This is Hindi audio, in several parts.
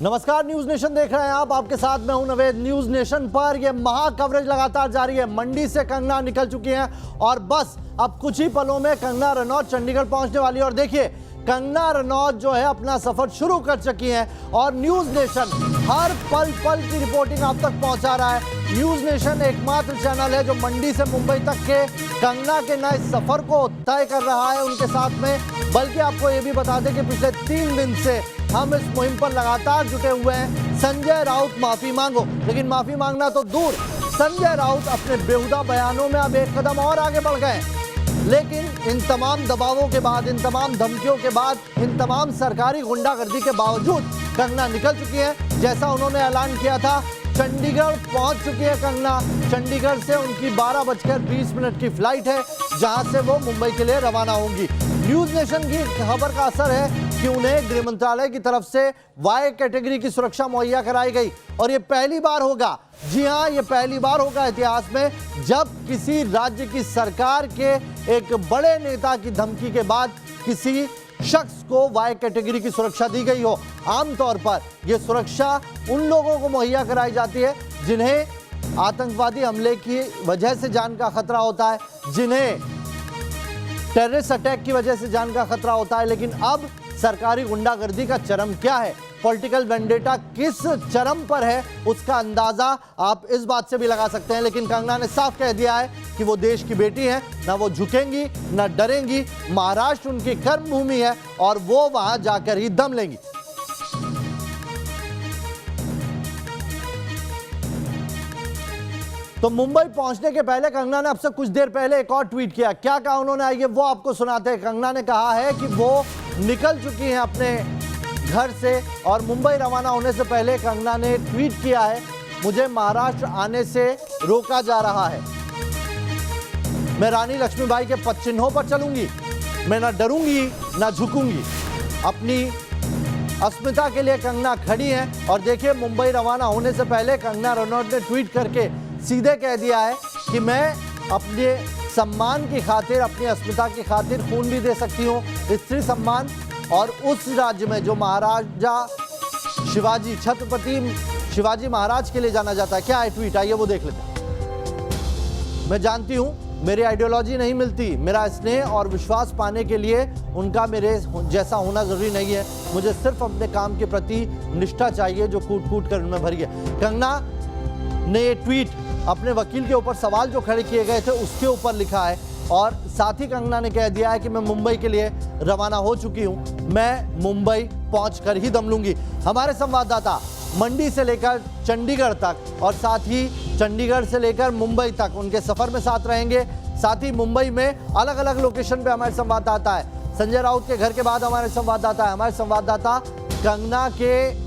नमस्कार, न्यूज नेशन देख रहे हैं आप। आपके साथ मैं हूं नवेद। न्यूज नेशन पर यह महा कवरेज लगातार जारी है। मंडी से कंगना निकल चुकी हैं और बस अब कुछ ही पलों में कंगना रनौत चंडीगढ़ पहुंचने वाली है। और देखिए, कंगना रनौत जो है अपना सफर शुरू कर चुकी हैं और न्यूज नेशन हर पल पल की रिपोर्टिंग आप तक पहुंचा रहा है। न्यूज नेशन एकमात्र चैनल है जो मंडी से मुंबई तक के कंगना के नए सफर को तय कर रहा है उनके साथ में। बल्कि आपको ये भी बता दें कि पिछले 3 दिन से हम इस मुहिम पर लगातार जुटे हुए हैं। संजय राउत माफी मांगो, लेकिन माफी मांगना तो दूर, संजय राउत अपने बेहुदा बयानों में अब एक कदम और आगे बढ़ गए। लेकिन इन तमाम दबावों के बाद, इन तमाम धमकियों के बाद, इन तमाम सरकारी गुंडागर्दी के बावजूद कंगना निकल चुकी है। जैसा उन्होंने ऐलान किया था, चंडीगढ़ पहुंच चुकी है कंगना। चंडीगढ़ से उनकी 12:20 की फ्लाइट है, जहां से वो मुंबई के लिए रवाना होंगी। न्यूज नेशन की खबर का असर है कि उन्हें गृह मंत्रालय की तरफ से वाई कैटेगरी की सुरक्षा मुहैया कराई गई। और ये पहली बार होगा, जी हां, ये पहली बार होगा इतिहास में जब किसी राज्य की सरकार के एक बड़े नेता की धमकी के बाद किसी शख्स को वाई कैटेगरी की सुरक्षा दी गई हो। आमतौर पर यह सुरक्षा उन लोगों को मुहैया कराई जाती है जिन्हें आतंकवादी हमले की वजह से जान का खतरा होता है, जिन्हें टेररिस्ट अटैक की वजह से जान का खतरा होता है। लेकिन अब सरकारी गुंडागर्दी का चरम क्या है, पॉलिटिकल वेंडेटा किस चरम पर है, उसका अंदाजा आप इस बात से भी लगा सकते हैं। लेकिन कंगना ने साफ कह दिया है कि वो देश की बेटी है, ना वो झुकेंगी ना डरेंगी। महाराष्ट्र उनकी कर्म भूमि है और वो वहां जाकर ही दम लेंगी। तो मुंबई पहुंचने के पहले कंगना ने अब से कुछ देर पहले एक और ट्वीट किया। क्या कहा उन्होंने, आइए वो आपको सुनाते हैं। कंगना ने कहा है कि वो निकल चुकी हैं अपने घर से और मुंबई रवाना होने से पहले कंगना ने ट्वीट किया है, मुझे महाराष्ट्र आने से रोका जा रहा है। मैं रानी लक्ष्मीबाई के पद चिन्हों पर चलूंगी, मैं ना डरूंगी ना झुकूंगी। अपनी अस्मिता के लिए कंगना खड़ी हैं। और देखिए, मुंबई रवाना होने से पहले कंगना रनौत ने ट्वीट करके सीधे कह दिया है कि मैं अपने सम्मान की खातिर, अपनी अस्मिता की खातिर खून भी दे सकती हूँ। स्त्री सम्मान और उस राज्य में जो महाराजा शिवाजी, छत्रपति शिवाजी महाराज के लिए जाना जाता है। क्या है ट्वीट, आइए वो देख लेते हैं। मैं जानती हूँ मेरी आइडियोलॉजी नहीं मिलती, मेरा स्नेह और विश्वास पाने के लिए उनका मेरे जैसा होना जरूरी नहीं है। मुझे सिर्फ अपने काम के प्रति निष्ठा चाहिए जो कूट कूट कर उनमें भरी है। कंगना ने ये ट्वीट अपने वकील के ऊपर सवाल जो खड़े किए गए थे उसके ऊपर लिखा है। और साथ ही कंगना ने कह दिया है कि मैं मुंबई के लिए रवाना हो चुकी हूं, मैं मुंबई पहुंचकर ही दम लूंगी। हमारे संवाददाता मंडी से लेकर चंडीगढ़ तक और साथ ही चंडीगढ़ से लेकर मुंबई तक उनके सफर में साथ रहेंगे। साथ ही मुंबई में अलग अलग लोकेशन पे हमारे संवाददाता है। संजय राउत के घर के बाद हमारे संवाददाता है। हमारे संवाददाता कंगना के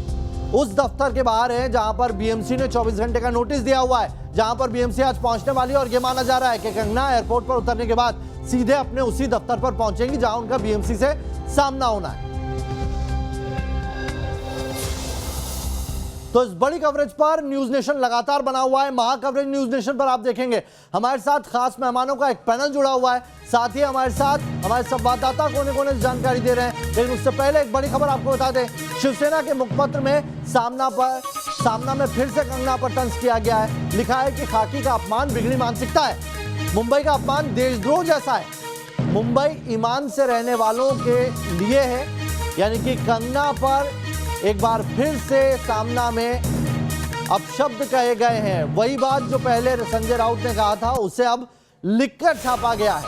उस दफ्तर के बाहर है जहां पर बीएमसी ने 24 घंटे का नोटिस दिया हुआ है, जहां पर बीएमसी आज पहुंचने वाली है। और यह माना जा रहा है कि कंगना एयरपोर्ट पर उतरने के बाद सीधे अपने उसी दफ्तर पर पहुंचेंगी जहां उनका बीएमसी से सामना होना है। तो इस बड़ी कवरेज पर न्यूज नेशन लगातार बना हुआ है। महा कवरेज न्यूज नेशन पर आप देखेंगे हमारे साथ खास मेहमानों का एक पैनल जुड़ा हुआ है। साथ ही हमारे साथ हमारे संवाददाता कोने कोने से जानकारी दे रहे हैं। लेकिन उससे पहले एक बड़ी खबर आपको बता दें, शिवसेना के मुखपत्र में सामना में फिर से कंगना पर तंज किया गया है। लिखा है कि खाकी का अपमान बिगड़ी मानसिकता है, मुंबई का अपमान देशद्रोह जैसा है, मुंबई ईमान से रहने वालों के लिए है। यानी कि कंगना पर एक बार फिर से सामना में अब शब्द कहे गए हैं। वही बात जो पहले संजय राउत ने कहा था उसे अब लिखकर छापा गया है।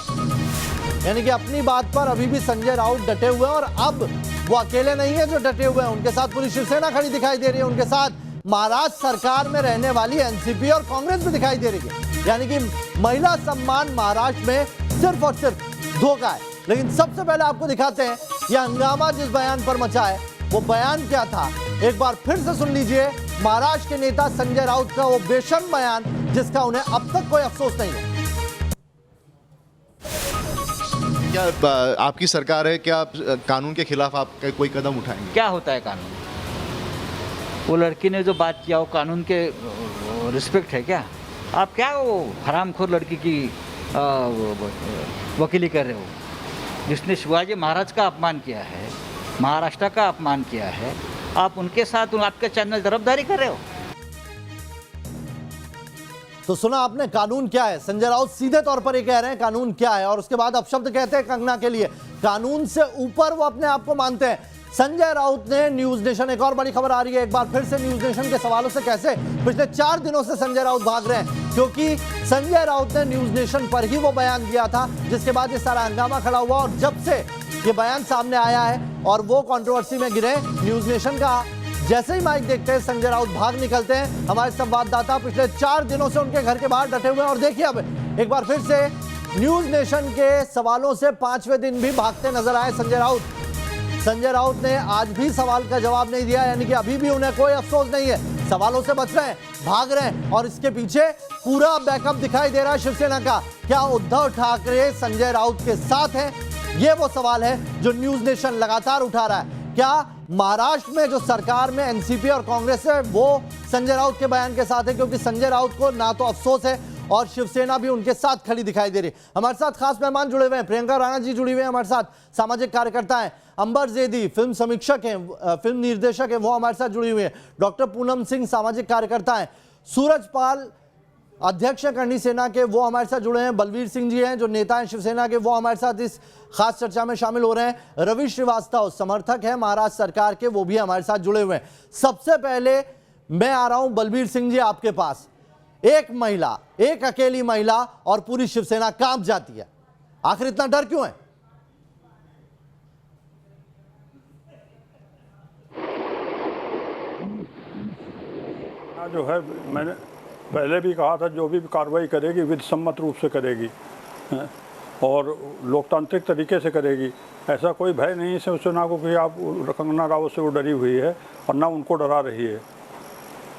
यानी कि अपनी बात पर अभी भी संजय राउत डटे हुए हैं और अब वो अकेले नहीं है जो डटे हुए हैं, उनके साथ पूरी शिवसेना खड़ी दिखाई दे रही है। उनके साथ महाराष्ट्र सरकार में रहने वाली एनसीपी और कांग्रेस भी दिखाई दे रही है। यानी कि महिला सम्मान महाराष्ट्र में सिर्फ और सिर्फ धोखा है। लेकिन सबसे पहले आपको दिखाते हैं यह हंगामा जिस बयान पर मचा है वो बयान क्या था, एक बार फिर से सुन लीजिए। महाराष्ट्र के नेता संजय राउत का वो बेशर्म बयान जिसका उन्हें अब तक कोई अफसोस नहीं है। क्या आपकी सरकार है, क्या आप कानून के खिलाफ आप कोई कदम उठाएंगे? क्या होता है कानून? वो लड़की ने जो बात किया वो कानून के रिस्पेक्ट है क्या? आप क्या वो हरामखोर लड़की की वकीली कर रहे हो जिसने शिवाजी महाराज का अपमान किया है, महाराष्ट्र का अपमान किया है, आप उनके साथ आपके चैनल तरफदारी कर रहे हो। तो सुना आपने कानून क्या है। संजय राउत सीधे तौर पर ये कह रहे हैं कानून क्या है, और उसके बाद अपशब्द कहते हैं कंगना के लिए। कानून से ऊपर वो अपने आप को मानते हैं। संजय राउत ने न्यूज नेशन, एक और बड़ी खबर आ रही है एक बार फिर से न्यूज नेशन के सवालों से। कैसे पिछले 4 दिनों से संजय राउत भाग रहे हैं, क्योंकि संजय राउत ने न्यूज नेशन पर ही वो बयान दिया था जिसके बाद ये सारा हंगामा खड़ा हुआ। और जब से ये बयान सामने आया है और वो कंट्रोवर्सी में गिरे, न्यूज नेशन का जैसे ही माइक देखते हैं संजय राउत भाग निकलते हैं। हमारे संवाददाता पिछले 4 दिनों से उनके घर के बाहर डटे हुए हैं। और देखिए अब एक बार फिर से न्यूज नेशन के सवालों से 5वें दिन भी भागते नजर आए संजय राउत। संजय राउत ने आज भी सवाल का जवाब नहीं दिया, यानी कि अभी भी उन्हें कोई अफसोस नहीं है। सवालों से बच रहे हैं, भाग रहे हैं, और इसके पीछे पूरा बैकअप दिखाई दे रहा है शिवसेना का। क्या उद्धव ठाकरे संजय राउत के साथ हैं? ये वो सवाल है जो न्यूज नेशन लगातार उठा रहा है। क्या महाराष्ट्र में जो सरकार में एनसीपी और कांग्रेस है वो संजय राउत के बयान के साथ है? क्योंकि संजय राउत को ना तो अफसोस है और शिवसेना भी उनके साथ खड़ी दिखाई दे रही है। हमारे साथ खास मेहमान जुड़े हुए हैं, प्रियंका राणा जी जुड़ी हुई हैं हमारे साथ, सामाजिक कार्यकर्ता हैं। अंबर जैदी फिल्म समीक्षक हैं, फिल्म निर्देशक हैं, वो हमारे साथ जुड़ी हुई हैं। डॉक्टर पूनम सिंह सामाजिक कार्यकर्ता हैं। सूरज पाल अध्यक्ष करणी सेना के, वो हमारे साथ जुड़े हैं। बलवीर सिंह जी हैं जो नेता हैं शिवसेना के, वो हमारे साथ इस खास चर्चा में शामिल हो रहे हैं। रवि श्रीवास्तव समर्थक हैं महाराष्ट्र सरकार के, वो भी हमारे साथ जुड़े हुए हैं। सबसे पहले मैं आ रहा हूं बलवीर सिंह जी आपके पास। एक महिला, एक अकेली महिला और पूरी शिवसेना कांप जाती है, आखिर इतना डर क्यों है? जो है, मैंने पहले भी कहा था जो भी कार्रवाई करेगी विधि सम्मत रूप से करेगी और लोकतांत्रिक तरीके से करेगी। ऐसा कोई भय नहीं है शिवसेना को कि आप कंगना रावत से वो डरी हुई है और ना उनको डरा रही है।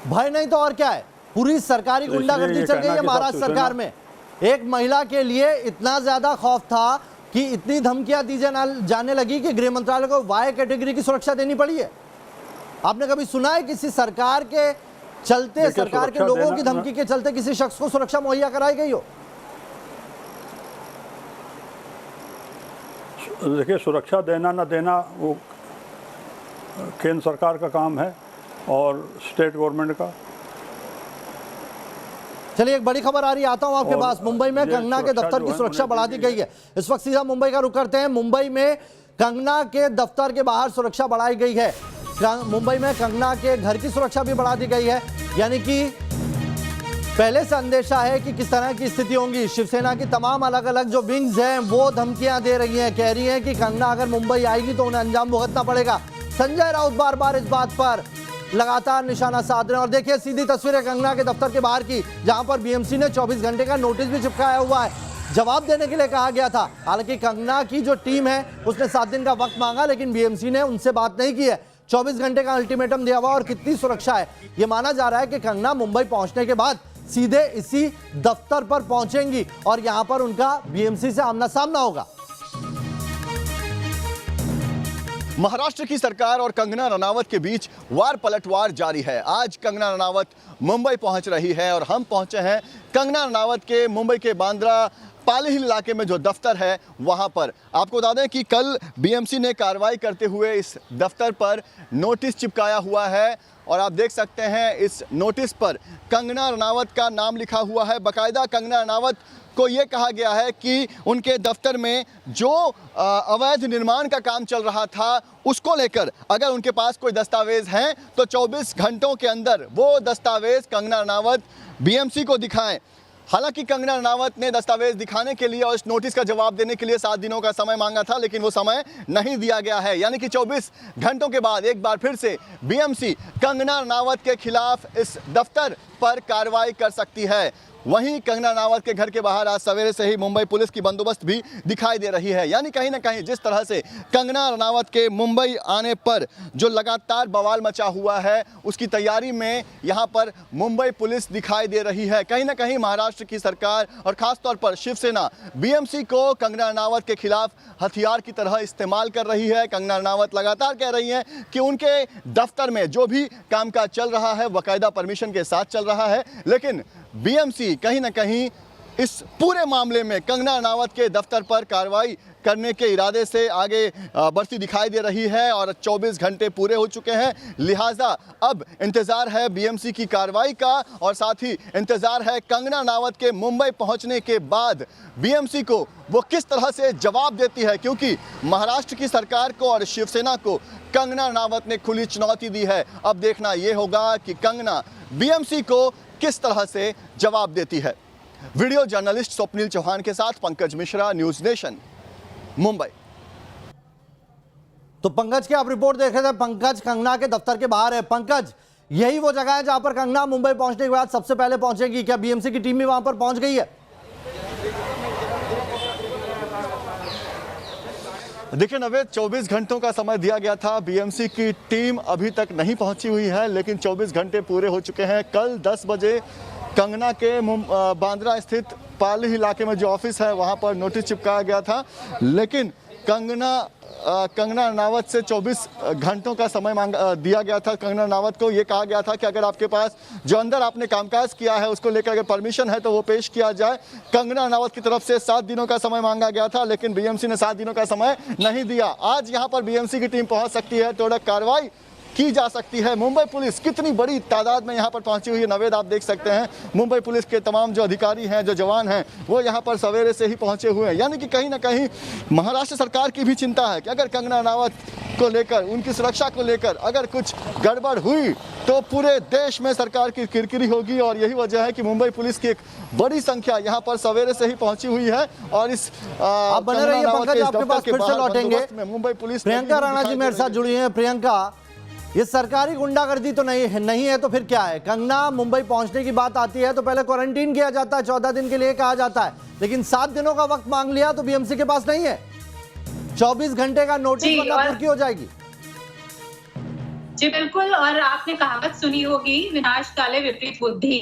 भय नहीं तो और क्या है? पूरी सरकारी गुंडागर्दी चल गई है महाराष्ट्र सरकार में। एक महिला के लिए इतना ज्यादा खौफ था कि इतनी धमकियां दी जाने लगी कि गृह मंत्रालय को वाई कैटेगरी की सुरक्षा देनी पड़ी है। आपने कभी सुना है किसी सरकार के चलते, सरकार के लोगों की धमकी के चलते किसी शख्स को सुरक्षा मुहैया कराई गई हो? देखिए, सुरक्षा देना ना देना वो केंद्र सरकार का काम है और स्टेट गवर्नमेंट का। चलिए एक बड़ी खबर आ रही है, आता हूं आपके पास। मुंबई में कंगना के दफ्तर की सुरक्षा बढ़ा दी गई है। इस वक्त सीधा मुंबई का रुख करते हैं। मुंबई में कंगना के दफ्तर के बाहर सुरक्षा बढ़ाई गई है। मुंबई में कंगना के घर की सुरक्षा भी बढ़ा दी गई है, यानी कि पहले से अंदेशा है कि किस तरह की स्थिति होगी। शिवसेना की तमाम अलग अलग जो विंग्स हैं वो धमकियां दे रही हैं, कह रही हैं कि कंगना अगर मुंबई आएगी तो उन्हें अंजाम भुगतना पड़ेगा। संजय राउत बार बार इस बात पर लगातार निशाना साध रहे हैं। और देखिए सीधी तस्वीर है कंगना के दफ्तर के बाहर की, जहां पर बीएमसी ने 24 घंटे का नोटिस भी चिपकाया हुआ है। जवाब देने के लिए कहा गया था। हालांकि कंगना की जो टीम है उसने 7 दिन का वक्त मांगा, लेकिन बीएमसी ने उनसे बात नहीं की है। 24 घंटे का अल्टीमेटम दिया हुआ। और कितनी सुरक्षा है, यह माना जा रहा है कि कंगना मुंबई पहुंचने के बाद सीधे इसी दफ्तर पर पहुंचेंगी और यहां पर उनका बीएमसी से आमना सामना होगा। महाराष्ट्र की सरकार और कंगना रनावत के बीच वार पलटवार जारी है। आज कंगना रनावत मुंबई पहुंच रही है और हम पहुंचे हैं कंगना रनावत के मुंबई के बांद्रा पाली हिल इलाके में जो दफ्तर है वहां पर। आपको बता दें कि कल बीएमसी ने कार्रवाई करते हुए इस दफ्तर पर नोटिस चिपकाया हुआ है और आप देख सकते हैं इस नोटिस पर कंगना रनावत का नाम लिखा हुआ है। बाकायदा कंगना रनावत को ये कहा गया है कि उनके दफ्तर में जो अवैध निर्माण का काम चल रहा था उसको लेकर अगर उनके पास कोई दस्तावेज हैं तो 24 घंटों के अंदर वो दस्तावेज कंगना रनावत बीएमसी को दिखाएं। हालांकि कंगना रनावत ने दस्तावेज दिखाने के लिए और इस नोटिस का जवाब देने के लिए 7 दिनों का समय मांगा था, लेकिन वो समय नहीं दिया गया है। यानी कि 24 घंटों के बाद एक बार फिर से बीएमसी कंगना रनावत के खिलाफ इस दफ्तर पर कार्रवाई कर सकती है। वहीं कंगना रनावत के घर के बाहर आज सवेरे से ही मुंबई पुलिस की बंदोबस्त भी दिखाई दे रही है। यानी कहीं ना कहीं जिस तरह से कंगना रनावत के मुंबई आने पर जो लगातार बवाल मचा हुआ है उसकी तैयारी में यहां पर मुंबई पुलिस दिखाई दे रही है। कहीं ना कहीं महाराष्ट्र की सरकार और खासतौर पर शिवसेना बीएमसी को कंगना रनावत के खिलाफ हथियार की तरह इस्तेमाल कर रही है। कंगना रनावत लगातार कह रही हैं कि उनके दफ्तर में जो भी कामकाज चल रहा है बाकायदा परमिशन के साथ चल रहा है, लेकिन बीएमसी कहीं ना कहीं इस पूरे मामले में कंगना रनावत के दफ्तर पर कार्रवाई करने के इरादे से आगे बढ़ती दिखाई दे रही है और 24 घंटे पूरे हो चुके हैं। लिहाजा अब इंतज़ार है बीएमसी की कार्रवाई का और साथ ही इंतज़ार है कंगना रनावत के मुंबई पहुंचने के बाद बीएमसी को वो किस तरह से जवाब देती है, क्योंकि महाराष्ट्र की सरकार को और शिवसेना को कंगना रनावत ने खुली चुनौती दी है। अब देखना ये होगा कि कंगना बीएमसी को किस तरह से जवाब देती है। वीडियो जर्नलिस्ट स्वप्निल चौहान के साथ पंकज मिश्रा, न्यूज़ नेशन, मुंबई। तो पंकज की आप रिपोर्ट देख रहे थे। पंकज कंगना के दफ्तर के बाहर है। पंकज, यही वो जगह है जहां पर कंगना मुंबई पहुंचने के बाद सबसे पहले पहुंचेगी। क्या बीएमसी की टीम भी वहां पर पहुंच गई है? देखिए नवेद, 24 घंटों का समय दिया गया था। बीएमसी की टीम अभी तक नहीं पहुंची हुई है, लेकिन 24 घंटे पूरे हो चुके हैं। कल 10 बजे कंगना के बांद्रा स्थित पाली इलाके में जो ऑफिस है वहां पर नोटिस चिपकाया गया था, लेकिन कंगना रनावत से 24 घंटों का समय दिया गया था। कंगना रनावत को ये कहा गया था कि अगर आपके पास जो अंदर आपने कामकाज किया है उसको लेकर अगर परमिशन है तो वो पेश किया जाए। कंगना रनावत की तरफ से 7 दिनों का समय मांगा गया था, लेकिन बीएमसी ने 7 दिनों का समय नहीं दिया। आज यहाँ पर बीएमसी की टीम पहुँच सकती है, थोड़ा कार्रवाई की जा सकती है। मुंबई पुलिस कितनी बड़ी तादाद में यहाँ पर पहुंची हुई है नवेद, आप देख सकते हैं। मुंबई पुलिस के तमाम जो अधिकारी हैं, जो जवान हैं, वो यहाँ पर सवेरे से ही पहुंचे हुए हैं। यानी कि कहीं ना कहीं महाराष्ट्र सरकार की भी चिंता है कि अगर कंगना रनावत को लेकर, उनकी सुरक्षा को लेकर अगर कुछ गड़बड़ हुई तो पूरे देश में सरकार की किरकिरी होगी। और यही वजह है कि मुंबई पुलिस की एक बड़ी संख्या यहाँ पर सवेरे से ही पहुंची हुई है। और इस आप बने रहिए पंकज, आपके पास फिर से लौटेंगे। मुंबई पुलिस प्रियंका राणा जी मेरे साथ जुड़ी हैं। प्रियंका, ये सरकारी गुंडागर्दी तो नहीं है तो फिर क्या है? कंगना मुंबई पहुंचने की बात आती है तो पहले क्वारंटीन किया जाता है, 14 दिन के लिए कहा जाता है, लेकिन 7 दिनों का वक्त मांग लिया तो बीएमसी के पास नहीं है। 24 घंटे का नोटिस वरना पूरी हो जाएगी। जी बिल्कुल, और आपने कहावत सुनी होगी, विनाश काले विपरीत बुद्धि।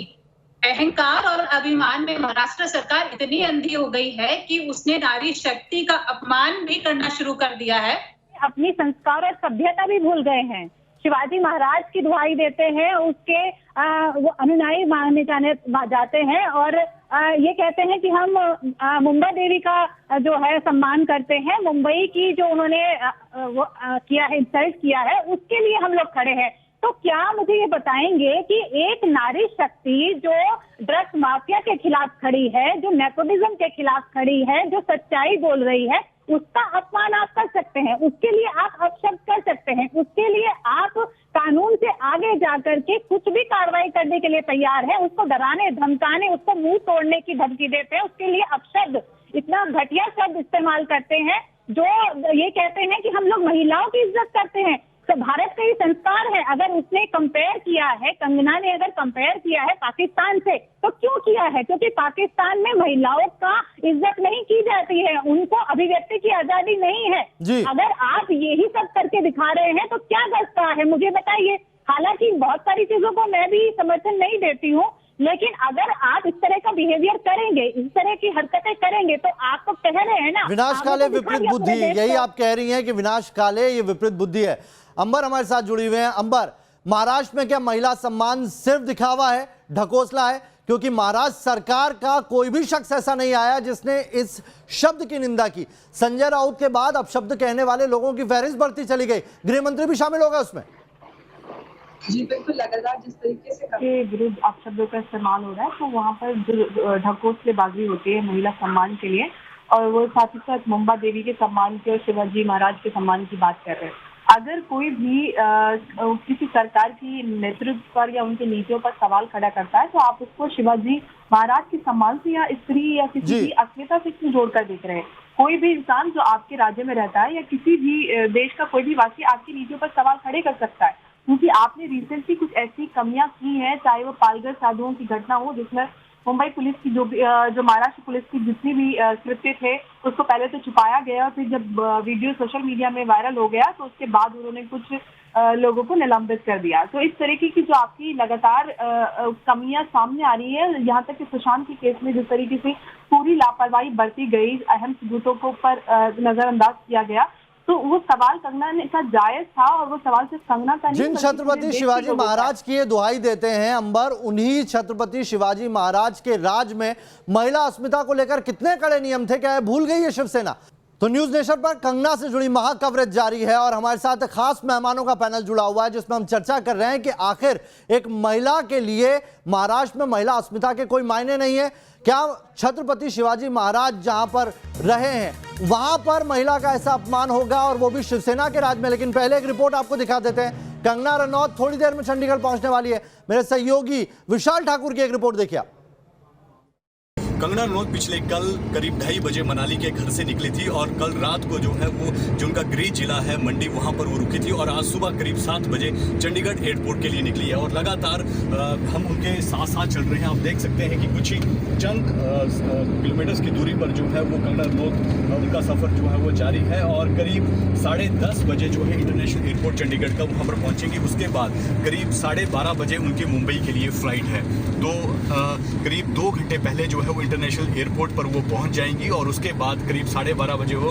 अहंकार और अभिमान में महाराष्ट्र सरकार इतनी अंधी हो गई है कि उसने नारी शक्ति का अपमान भी करना शुरू कर दिया है। अपनी संस्कार और सभ्यता भी भूल गए हैं। शिवाजी महाराज की दुहाई देते हैं, उसके वो अनुयायी माने जाते हैं और ये कहते हैं कि हम मुंबा देवी का जो है सम्मान करते हैं। मुंबई की जो उन्होंने किया है, इंसल्ट किया है, उसके लिए हम लोग खड़े हैं। तो क्या मुझे ये बताएंगे कि एक नारी शक्ति जो ड्रग्स माफिया के खिलाफ खड़ी है, जो नेपोटिज्म के खिलाफ खड़ी है, जो सच्चाई बोल रही है, उसका अपमान आप कर सकते हैं, उसके लिए आप अपशब्द कर सकते हैं, उसके लिए आप कानून से आगे जाकर के कुछ भी कार्रवाई करने के लिए तैयार है, उसको डराने धमकाने, उसको मुंह तोड़ने की धमकी देते हैं, उसके लिए अपशब्द, इतना घटिया शब्द इस्तेमाल करते हैं, जो ये कहते हैं कि हम लोग महिलाओं की इज्जत करते हैं। तो भारत का ये संस्कार है। अगर उसने कंपेयर किया है, कंगना ने अगर कंपेयर किया है पाकिस्तान से, तो क्यों किया है? क्योंकि पाकिस्तान में महिलाओं का इज्जत नहीं की जाती है, उनको अभिव्यक्ति की आजादी नहीं है। अगर आप यही सब करके दिखा रहे हैं तो क्या दस्ता है, मुझे बताइए। हालांकि बहुत सारी चीजों को मैं भी समर्थन नहीं देती हूँ, लेकिन अगर आप इस तरह का बिहेवियर करेंगे, इस तरह की हरकतें करेंगे, तो आप तो कह रहे हैं ना विनाश काले विपरीत बुद्धि, यही आप कह रही हैं कि विनाश काले ये विपरीत बुद्धि है। अंबर हमारे साथ जुड़ी हुए हैं। अंबर, महाराष्ट्र में क्या महिला सम्मान सिर्फ दिखावा है, ढकोसला है? क्योंकि महाराष्ट्र सरकार का कोई भी शख्स ऐसा नहीं आया जिसने इस शब्द की निंदा की। संजय राउत के बाद अब शब्द कहने वाले लोगों की फहरिस्त बढ़ती चली गई, गृह मंत्री भी शामिल हो गए उसमें। जी बिल्कुल, लगातार जिस तरीके से के विरुद्ध अपशब्दों का इस्तेमाल हो रहा है, तो वहाँ पर जो ढकोसलेबाजी होती है महिला सम्मान के लिए, और वो साथ ही साथ मुंबा देवी के सम्मान की और शिवाजी महाराज के सम्मान की बात कर रहे हैं। अगर कोई भी किसी सरकार की नेतृत्व पर या उनकी नीतियों पर सवाल खड़ा करता है, तो आप उसको शिवाजी महाराज के सम्मान से या स्त्री या किसी भी अस्मिता से क्यों जोड़कर देख रहे हैं? कोई भी इंसान जो आपके राज्य में रहता है या किसी भी देश का कोई भी वासी आपकी नीतियों पर सवाल खड़े कर सकता है, क्योंकि आपने रिसेंटली कुछ ऐसी कमियां की हैं, चाहे वो पालघर साधुओं की घटना हो, जिसमें मुंबई पुलिस की जो महाराष्ट्र पुलिस की जितनी भी कृत्य थे उसको पहले तो छुपाया गया, और फिर जब वीडियो सोशल मीडिया में वायरल हो गया तो उसके बाद उन्होंने कुछ लोगों को निलंबित कर दिया। तो इस तरीके की जो आपकी लगातार कमियां सामने आ रही है, यहाँ तक कि सुशांत के केस में जिस तरीके से पूरी लापरवाही बरती गई, अहम सबूतों को पर नजरअंदाज किया गया, तो वो सवाल कंगना ने का जायज था और वो सवाल सिर्फ कंगना का नहीं, जिन बल्कि छत्रपति पूरे देश के शिवाजी लोगों का है। महाराज की ये दुहाई देते हैं अंबर, उन्हीं छत्रपति शिवाजी महाराज के राज में महिला अस्मिता को लेकर कितने कड़े नियम थे, क्या ये भूल गई है शिवसेना? तो न्यूज नेशन पर कंगना से जुड़ी महा कवरेज जारी है और हमारे साथ खास मेहमानों का पैनल जुड़ा हुआ है जिसमें हम चर्चा कर रहे हैं कि आखिर एक महिला के लिए महाराष्ट्र में महिला अस्मिता के कोई मायने नहीं है क्या? छत्रपति शिवाजी महाराज जहां पर रहे हैं वहां पर महिला का ऐसा अपमान होगा और वो भी शिवसेना के राज में? लेकिन पहले एक रिपोर्ट आपको दिखा देते हैं। कंगना रनौत थोड़ी देर में चंडीगढ़ पहुंचने वाली है। मेरे सहयोगी विशाल ठाकुर की एक रिपोर्ट देखिए। कंगना रनौत पिछले कल करीब 2:30 बजे मनाली के घर से निकली थी और कल रात को जो है वो जो उनका गृह जिला है मंडी, वहां पर वो रुकी थी और आज सुबह करीब 7 बजे चंडीगढ़ एयरपोर्ट के लिए निकली है और लगातार हम उनके साथ साथ चल रहे हैं। आप देख सकते हैं कि कुछ ही चंद किलोमीटर्स की दूरी पर जो है वो कंगना रनौत उनका सफर जो है वो जारी है और करीब 10:30 बजे जो है इंटरनेशनल एयरपोर्ट चंडीगढ़ का वहां पर पहुंचेंगे। उसके बाद करीब 12:30 बजे उनकी मुंबई के लिए फ्लाइट है। तो करीब 2 घंटे पहले जो है वो इंटरनेशनल एयरपोर्ट पर वो पहुंच जाएंगी और उसके बाद करीब 12:30 बजे वो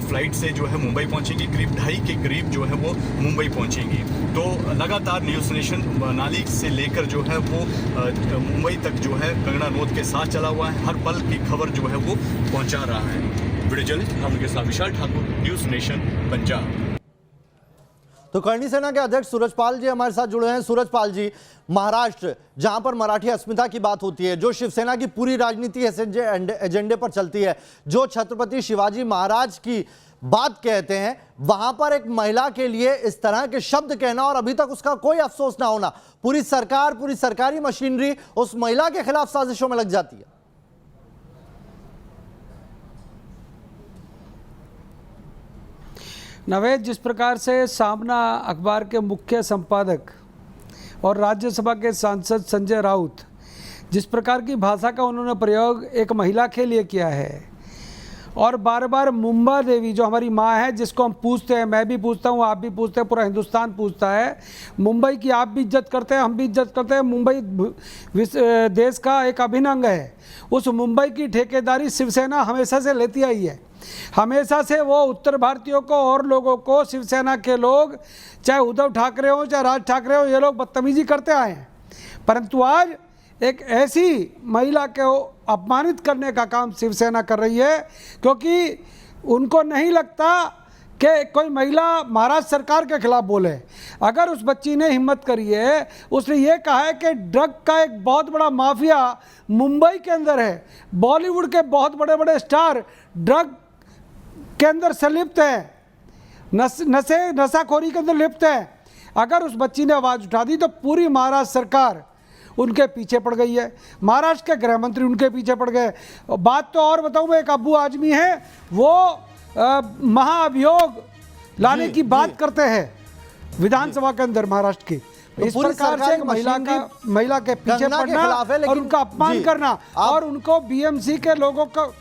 फ्लाइट से जो है मुंबई पहुंचेंगी। करीब 2:30 के करीब जो है वो मुंबई पहुंचेंगी। तो लगातार न्यूज़ नेशन मनाली से लेकर जो है वो मुंबई तक जो है कंगना रनौत के साथ चला हुआ है, हर पल की खबर जो है वो पहुंचा रहा है। वीडियो जर्नलिस्ट हम के साथ विशाल ठाकुर, न्यूज़ नेशन पंजाब। तो करणी सेना के अध्यक्ष सूरजपाल जी हमारे साथ जुड़े हैं। सूरजपाल जी, महाराष्ट्र जहां पर मराठी अस्मिता की बात होती है, जो शिवसेना की पूरी राजनीति एजेंडे पर चलती है, जो छत्रपति शिवाजी महाराज की बात कहते हैं, वहां पर एक महिला के लिए इस तरह के शब्द कहना और अभी तक उसका कोई अफसोस ना होना, पूरी सरकार, पूरी सरकारी मशीनरी उस महिला के खिलाफ साजिशों में लग जाती है। नवेद, जिस प्रकार से सामना अखबार के मुख्य संपादक और राज्यसभा के सांसद संजय राउत जिस प्रकार की भाषा का उन्होंने प्रयोग एक महिला के लिए किया है और बार बार मुंबा देवी जो हमारी माँ है, जिसको हम पूछते हैं, मैं भी पूछता हूँ, आप भी पूछते हैं, पूरा हिंदुस्तान पूछता है, मुंबई की आप भी इज्जत करते हैं, हम भी इज्जत करते हैं, मुंबई देश का एक अभिन्न अंग है। उस मुंबई की ठेकेदारी शिवसेना हमेशा से लेती आई है। हमेशा से वो उत्तर भारतीयों को और लोगों को, शिवसेना के लोग, चाहे उद्धव ठाकरे हो चाहे राज ठाकरे हो, ये लोग बदतमीजी करते आए हैं। परंतु आज एक ऐसी महिला को अपमानित करने का काम शिवसेना कर रही है क्योंकि उनको नहीं लगता कि कोई महिला महाराष्ट्र सरकार के खिलाफ बोले। अगर उस बच्ची ने हिम्मत करी है, उसने ये कहा है कि ड्रग का एक बहुत बड़ा माफिया मुंबई के अंदर है, बॉलीवुड के बहुत बड़े बड़े स्टार ड्रग के अंदर से लिप्त है, नशाखोरी के अंदर लिप्त है। अगर उस बच्ची ने आवाज़ उठा दी तो पूरी महाराष्ट्र सरकार उनके पीछे पड़ गई है, महाराष्ट्र के गृह मंत्री उनके पीछे पड़ गए। बात तो और बताऊं, मैं एक अब्बू आजमी है, वो महाअभियोग लाने की बात करते हैं विधानसभा के अंदर महाराष्ट्र की। तो इस प्रकार से महिला के पीछे पड़ना और उनका अपमान करना और उनको बीएमसी के लोगों को।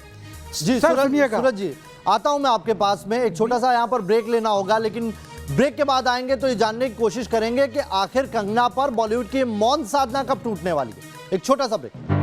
जी सूरज जी, आता हूं मैं आपके पास में, एक छोटा सा यहां पर ब्रेक लेना होगा, लेकिन ब्रेक के बाद आएंगे तो ये जानने की कोशिश करेंगे कि आखिर कंगना पर बॉलीवुड की मौन साधना कब टूटने वाली है। एक छोटा सा ब्रेक।